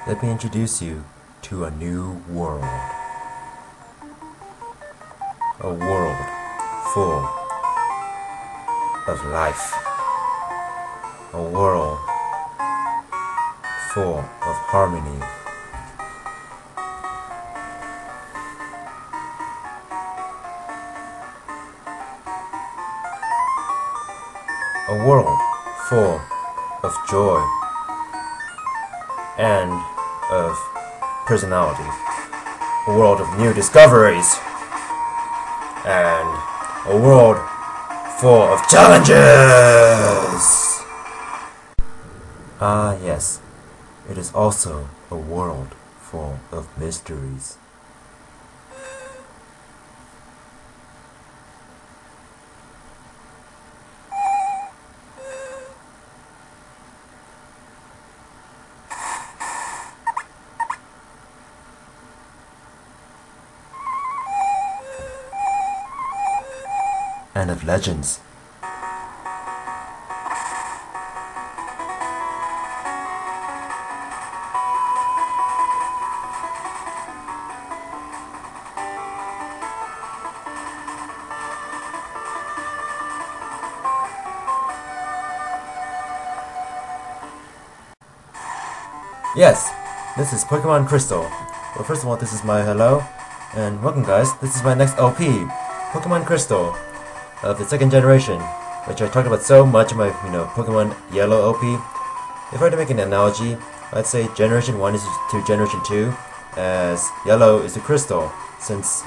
Let me introduce you to a new world. A world full of life. A world full of harmony. A world full of joy and of personality. A world of new discoveries. And a world full of challenges! Ah, yes. It is also a world full of mysteries. And of legends. Yes, this is Pokemon Crystal. Well, first of all, this is my hello, and welcome guys, this is my next LP, Pokemon Crystal, of the second generation, which I talked about so much in my, Pokemon Yellow LP. If I had to make an analogy, I'd say Generation 1 is to Generation 2, as Yellow is to Crystal, since,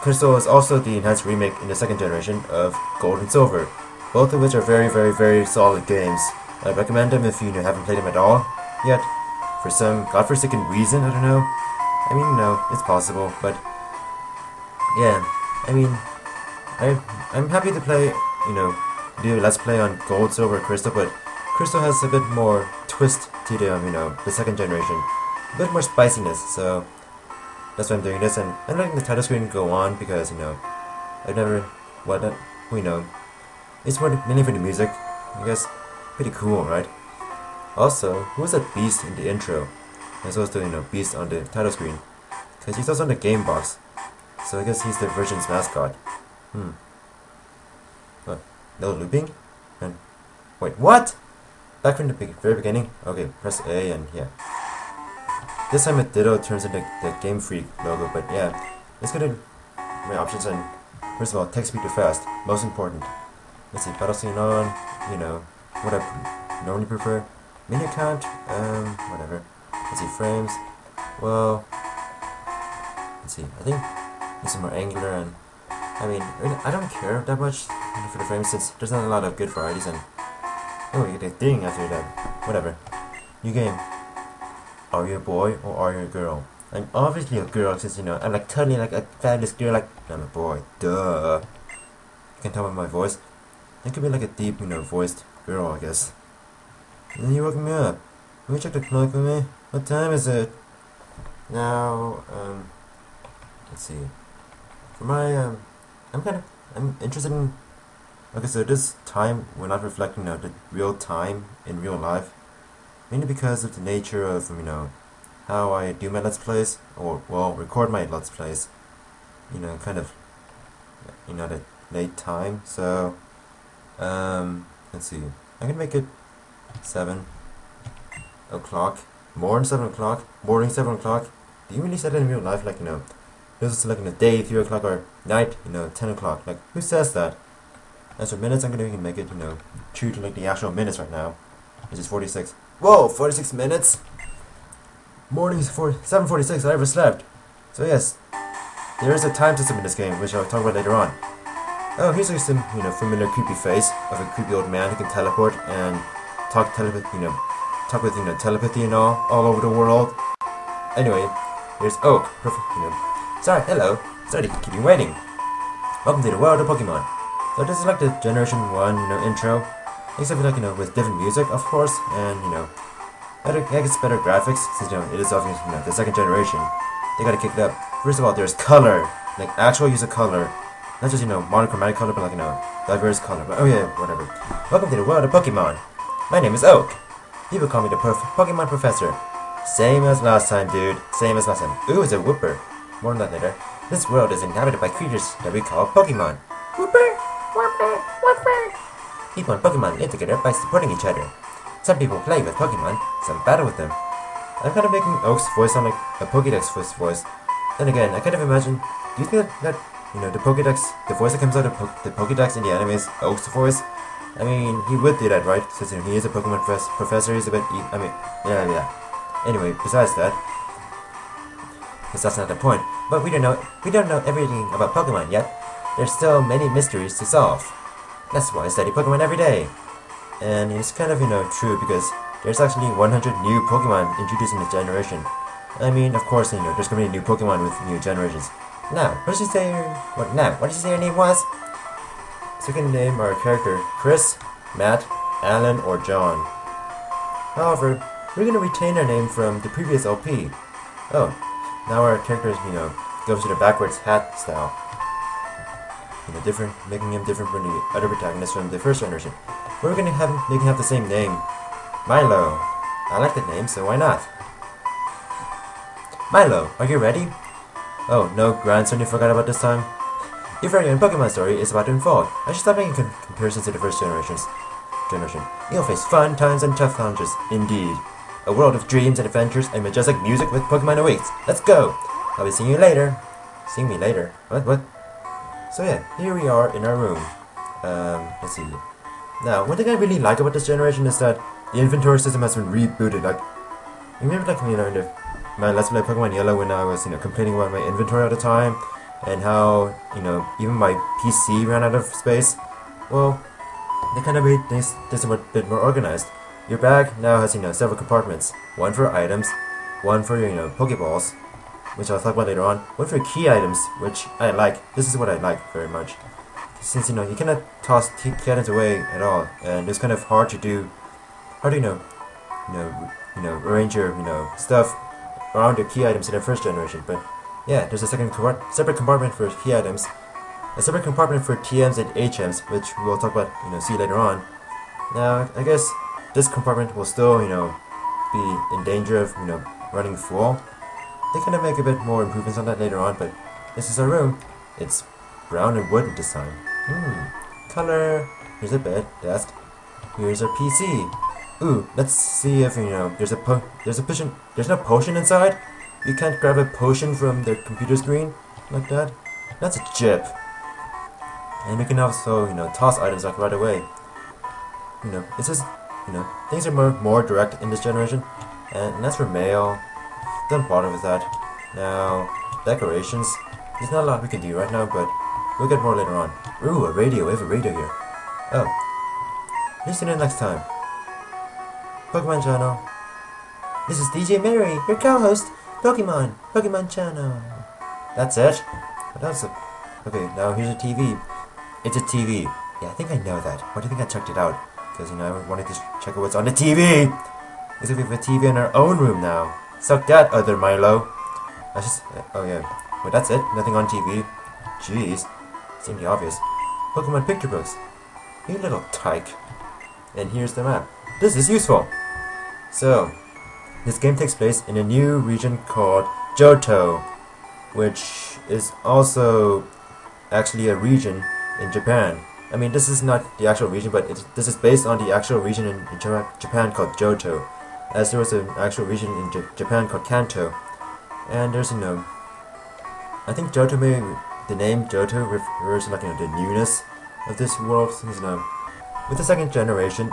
Crystal is also the enhanced remake in the second generation of Gold and Silver, both of which are very, very, very solid games. I recommend them if you haven't played them at all yet, for some godforsaken reason, I don't know. I mean, it's possible, but yeah, I'm happy to play, do Let's Play on Gold, Silver, Crystal, but Crystal has a bit more twist to the second generation, a bit more spiciness, so that's why I'm doing this, and I'm letting the title screen go on because, I've never, it's mainly for the music, I guess, pretty cool, right? Also, who was that beast in the intro? As opposed to, beast on the title screen. Because he's also on the game box. So I guess he's the version's mascot. What? No looping? And wait, what? Back from the very beginning? Okay, press A and yeah. This time it Ditto turns into the Game Freak logo, but yeah. Let's go to my options and first of all, text speed to fast. Most important. Let's see, battle scene on, what I normally prefer. Minute count, whatever. Let's see, frames. Well, let's see. I think this is more angular, and I don't care that much for the frames since there's not a lot of good varieties. And oh, you get a thing after that. Whatever. New game. Are you a boy or are you a girl? I'm obviously a girl since I'm like totally like a fabulous girl. Like I'm a boy. Duh. You can tell by my voice. I could be like a deep, voiced girl, I guess. And then you woke me up. Can you check the clock with me? What time is it? Now, let's see. For my, I'm interested in, okay, so this time, we're not reflecting, the real time in real life. Mainly because of the nature of, how I do my Let's Plays, or, well, record my Let's Plays. Kind of, the late time, so, let's see. I'm gonna make it 7 o'clock. More than 7 o'clock. Morning 7 o'clock. Do you really say that in real life? Like, this is like in the day 3 o'clock or night, 10 o'clock. Like, who says that? As for minutes, I'm gonna make it, true to like the actual minutes right now, which is 46. Whoa, 46 minutes? Morning is 7:46. I overslept. So yes, there is a time system in this game, which I'll talk about later on. Oh, here's like some, familiar creepy face of a creepy old man who can teleport and talk with telepathy and all over the world. Anyway, here's Oak. Sorry, hello. Sorry to keep you waiting. Welcome to the world of Pokemon. So this is like the Generation 1, intro. Except for like, with different music, of course, and, I guess better graphics, since, it is obviously, the second generation. They gotta kick it up. First of all, there's color. Like, actual use of color. Not just, monochromatic color, but like, diverse color. But, oh yeah, whatever. Welcome to the world of Pokemon. My name is Oak. People call me the Pokemon Professor. Same as last time, dude. Same as last time. Ooh, it's a Whooper. More on that later. This world is inhabited by creatures that we call Pokemon. Whooper! Whooper! Whooper! People and Pokemon live together by supporting each other. Some people play with Pokemon, some battle with them. I'm kind of making Oak's voice sound like a Pokédex voice. Then again, I kind of imagine, do you think that the Pokédex, the voice that comes out of the Pokédex in the anime is Oak's voice? I mean, he would do that, right? Since he is a Pokemon professor, he's a bit, yeah. Anyway, besides that, because that's not the point. But we don't know everything about Pokemon yet. There's still many mysteries to solve. That's why I study Pokemon every day. And it's kind of, true because there's actually 100 new Pokemon introduced in this generation. I mean, of course, there's gonna be new Pokemon with new generations. Now, what did you say your name was? So we can name our character Chris, Matt, Alan, or John. However, we're gonna retain our name from the previous LP. Oh, now our character, goes to the backwards hat style. Making him different from the other protagonists from the first generation. We're gonna make him have the same name, Milo. I like that name, so why not? Milo, are you ready? Oh, no grandson you forgot about this time? Your very own Pokemon story is about to unfold. I should stop making comparisons to the first generation. You'll face fun times and tough challenges, indeed. A world of dreams and adventures and majestic music with Pokemon awaits. Let's go! I'll be seeing you later. Seeing me later? What? So yeah, here we are in our room. Let's see. Now, one thing I really like about this generation is that the inventory system has been rebooted. Like, you remember, in my Let's Play Pokemon Yellow when I was, complaining about my inventory all the time, and how, even my PC ran out of space? Well, they kind of made this a bit more organized. Your bag now has, several compartments. One for items, one for your, Pokeballs, which I'll talk about later on. One for key items, which I like. This is what I like very much. Since, you cannot toss key items away at all, and it's kind of hard to arrange your, stuff around your key items in the first generation. But yeah, there's a separate compartment for key items, a separate compartment for TMs and HMs, which we'll talk about, see later on. Now, I guess this compartment will still, be in danger of, running full. They kind of make a bit more improvements on that later on, but this is our room. It's brown and wooden this time. Color. Here's a bed, desk. Here's our PC. Ooh, let's see if there's no potion inside. You can't grab a potion from the computer screen like that. That's a chip. And we can also, toss items like right away. It's just, things are more direct in this generation. And that's for mail. Don't bother with that. Now, decorations. There's not a lot we can do right now, but we'll get more later on. Ooh, a radio. We have a radio here. Oh. Listen in next time. Pokemon Channel. This is DJ Mary, your co-host. Pokemon Channel. That's it? What else? Okay, now here's a TV. It's a TV. Yeah, I think I know that. Why do you think I checked it out? Because, I wanted to check out what's on the TV. Except we have a TV in our own room now. Suck that, other Milo. Oh yeah. Well, that's it. Nothing on TV. Jeez. Seemed obvious. Pokemon picture books. You little tyke. And here's the map. This is useful. So, this game takes place in a new region called Johto, which is also actually a region in Japan. I mean, this is not the actual region, but this is based on the actual region in Japan called Johto, as there was an actual region in Japan called Kanto. And there's, I think Johto the name Johto refers to, the newness of this world, since, with the second generation,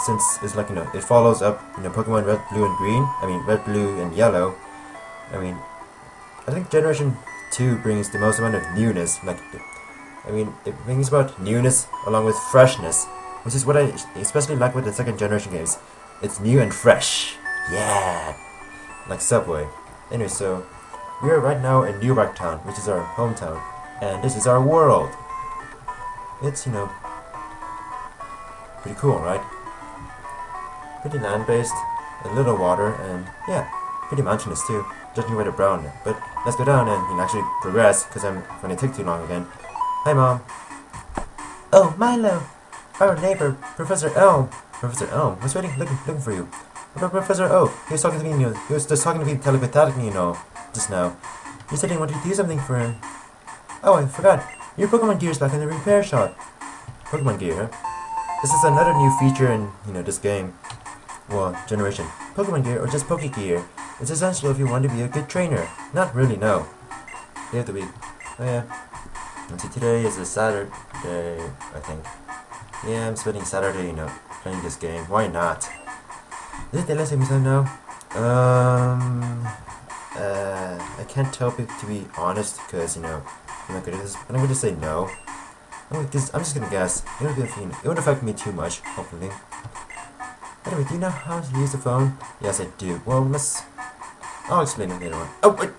since it's it follows up, Pokemon Red, Blue, and Green. I mean, Red, Blue, and Yellow. I think Generation 2 brings the most amount of newness. It brings about newness along with freshness, which is what I especially like with the second generation games. It's new and fresh. Yeah! Like Subway. Anyway, so we are right now in New Rock Town, which is our hometown, and this is our world. It's, pretty cool, right? Pretty land-based, a little water, and yeah, pretty mountainous too, judging by the brown. But let's go down and actually progress, because I'm going to take too long again. Hi, Mom. Oh, Milo! Our neighbor, Professor Elm. Professor Elm was looking for you. But Professor Oak, he was talking to me, he was just talking to me telepathically, just now. He said he wanted to do something for him. Oh, I forgot. Your Pokemon gear's back in the repair shop. Pokemon gear, huh? This is another new feature in, this game. Well, generation. Pokemon gear, or just Pokegear. It's essential if you want to be a good trainer. Not really, no. Day of the week. Oh yeah. Let's see, today is a Saturday, I think. Yeah, I'm spending Saturday, playing this game. Why not? Is it the last episode now? I can't tell to be honest, because, I'm not good at this. But I'm going to say no. I'm just going to guess. It won't affect me too much, hopefully. Anyway, do you know how to use the phone? Yes, I do. Well, I'll explain it later on. Oh, wait!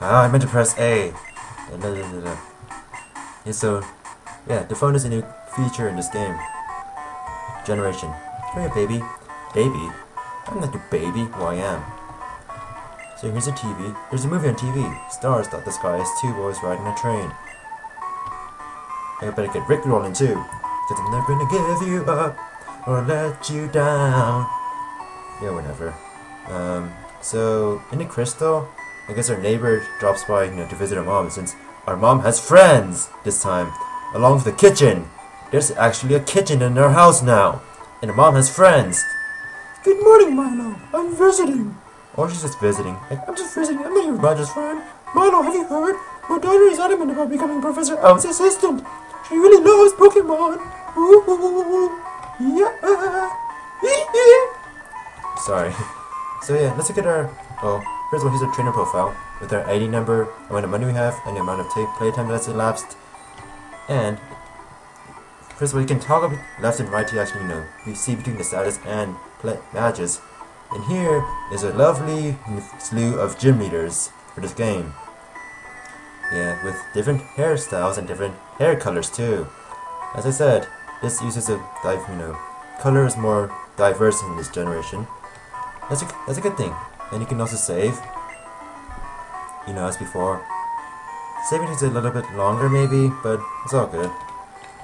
I meant to press A. Yeah, so, yeah, the phone is a new feature in this game. Generation. Come here, baby. Baby? I'm not your baby. Well, I am. So here's a TV. There's a movie on TV. Stars dot the sky as two boys riding a train. I better get Rick rolling too, because I'm never gonna give you up or let you down. Yeah, whatever. So in the crystal, I guess our neighbor drops by, to visit our mom, since our mom has friends this time, along with the kitchen. There's actually a kitchen in our house now, and our mom has friends. Good morning, Milo. I'm visiting. Or she's just visiting. I'm just visiting. I'm not your Roger's friend. Milo, have you heard? My daughter is adamant about becoming Professor Elm's assistant. She really loves Pokemon. Ooh, yeah. Sorry. So yeah, let's look at our. Well, first of all, here's our trainer profile with our ID number, the amount of money we have, and the amount of playtime that's elapsed. And first of all, you can toggle left and right to actually, you see between the status and play matches. And here is a lovely slew of gym leaders for this game. Yeah, with different hairstyles and different hair colors too. As I said, this uses a color is more diverse in this generation. That's a good thing. And you can also save. As before. Saving takes a little bit longer maybe, but it's all good.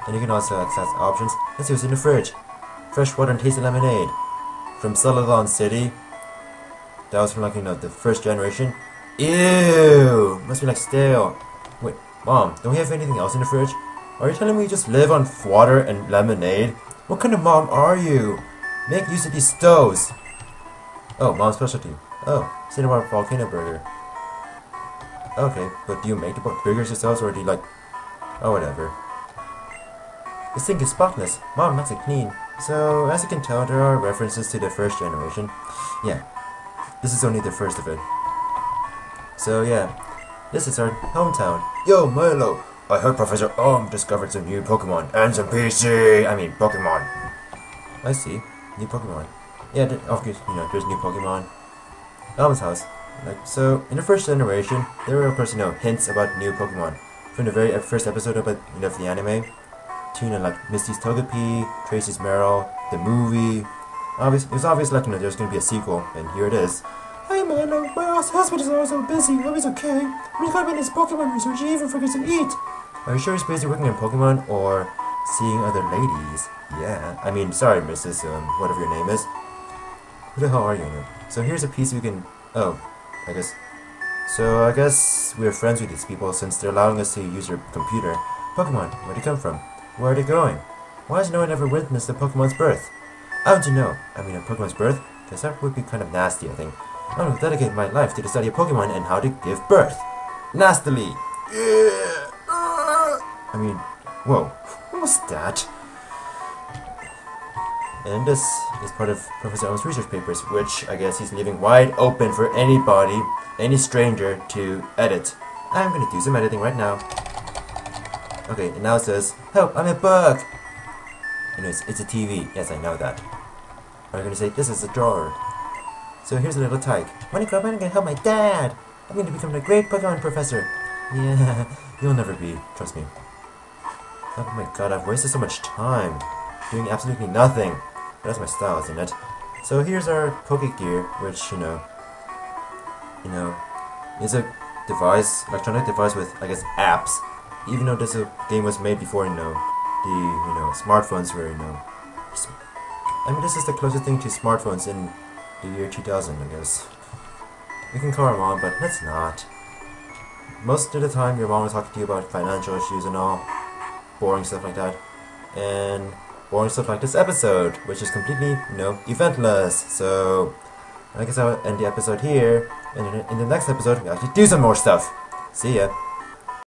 And you can also access options. Let's see what's in the fridge. Fresh water and tasty lemonade. From Celadon City. That was from the first generation. Ew! Must be stale. Wait, Mom, don't we have anything else in the fridge? Are you telling me you just live on water and lemonade? What kind of mom are you? Make use of these stoves. Oh, Mom's specialty. Oh, Cinnabar Volcano Burger. Okay, but do you make the burgers yourselves, or do you oh, whatever. This sink is spotless. Mom makes it clean. So, as you can tell, there are references to the first generation. Yeah, this is only the first of it. So yeah, this is our hometown. Yo, Milo! I heard Professor Ohm discovered some new Pokemon and some Pokemon. I see, new Pokemon. Yeah, of course, there's new Pokemon. Elm's house. So, in the first generation, there were of course, hints about new Pokemon from the very first episode of the anime. To Misty's Togepi, Tracy's Meryl, the movie. It was obvious there's gonna be a sequel, and here it is. Hi Milo, my husband is always so busy. Hope he's okay. When he got in his Pokemon research, he even forgets to eat. Are you sure he's busy working on Pokemon or seeing other ladies? Yeah. Sorry, Mrs. Whatever your name is. Who the hell are you? So here's a piece we can. Oh, I guess. So I guess we're friends with these people since they're allowing us to use your computer. Pokemon, where'd they come from? Where are they going? Why has no one ever witnessed a Pokemon's birth? I want to know. A Pokemon's birth? Because that would be kind of nasty, I think. I want to dedicate my life to the study of Pokemon and how to give birth. Nastily! Whoa. What was that? And this is part of Professor Elm's research papers, which I guess he's leaving wide open for anybody, any stranger, to edit. I'm going to do some editing right now. Okay, and now it says, help, I'm a bug! Anyways, it's a TV. Yes, I know that. I'm going to say, this is a drawer. So here's a little tyke. When I grow up, I'm going to help my dad! I'm going to become a great Pokemon professor! Yeah, you'll never be. Trust me. Oh my god, I've wasted so much time doing absolutely nothing. But that's my style, isn't it? So here's our Pokegear, which, is a device, electronic device with, I guess, apps. Even though this game was made before, the smartphones were, I mean, this is the closest thing to smartphones in the year 2000, I guess. We can call our mom, but let's not. Most of the time, your mom will talk to you about financial issues and all. Boring stuff like that. And boring stuff like this episode, which is completely, eventless. So, I guess I'll end the episode here. And in the next episode, we actually do some more stuff. See ya.